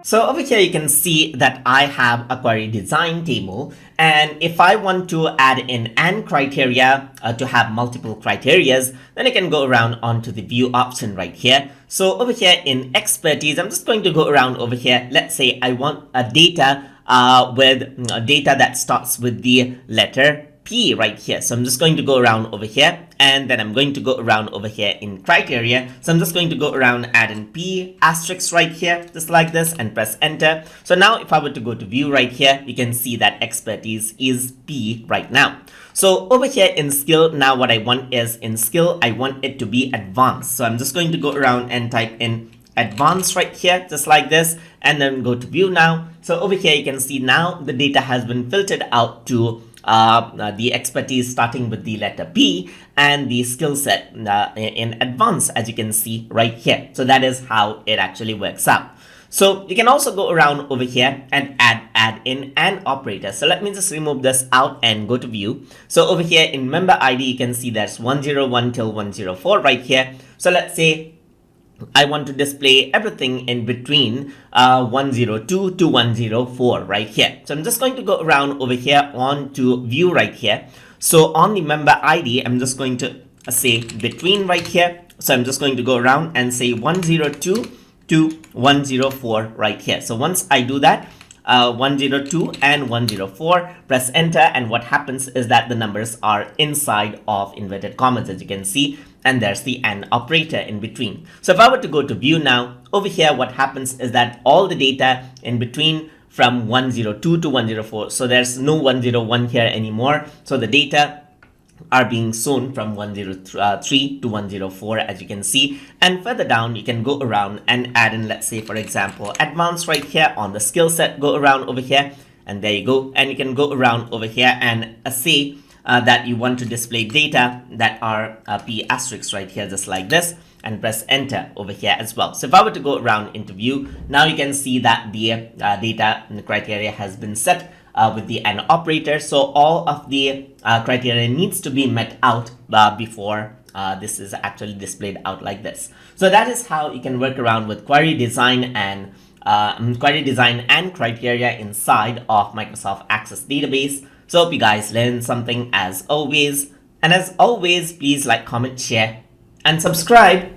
So over here, you can see that I have a query design table. And if I want to add in AND criteria to have multiple criterias, then I can go around onto the view option right here. So over here in expertise, I'm just going to go around over here. Let's say I want a data with data that starts with the letter P right here. So I'm just going to go around over here, and then I'm going to go around over here in criteria. So I'm just going to go around, add in P asterisk right here, just like this, and press enter. So now if I were to go to view right here, you can see that expertise is P right now. So over here in skill, now what I want is in skill, I want it to be advanced. So I'm just going to go around and type in advanced right here, just like this, and then go to view now. So over here, you can see now the data has been filtered out to the expertise starting with the letter P and the skill set in advance, as you can see right here. So that is how it actually works out. So you can also go around over here and add in an operator. So let me just remove this out and go to view. So over here in member ID, you can see there's 101 till 104 right here. So let's say I want to display everything in between 102 to 104 right here. So I'm just going to go around over here on to view right here. So on the member ID, I'm just going to say between right here. So I'm just going to go around and say 102 to 104 right here. So once I do that, 102 and 104, press enter, and what happens is that the numbers are inside of inverted commas, as you can see, and there's the AND operator in between. So if I were to go to view now, over here what happens is that all the data in between from 102 to 104, so there's no 101 here anymore, so the data are being shown from 103 to 104, as you can see. And further down, you can go around and add in, let's say for example, advanced right here on the skill set, go around over here, and there you go. And you can go around over here and say that you want to display data that are P asterisk right here, just like this, and press enter over here as well. So if I were to go around into view, now you can see that the data and the criteria has been set with the AND operator. So all of the criteria needs to be met out before this is actually displayed out like this. So that is how you can work around with query design and criteria inside of Microsoft Access Database. So hope you guys learned something as always. And as always, please like, comment, share, and subscribe.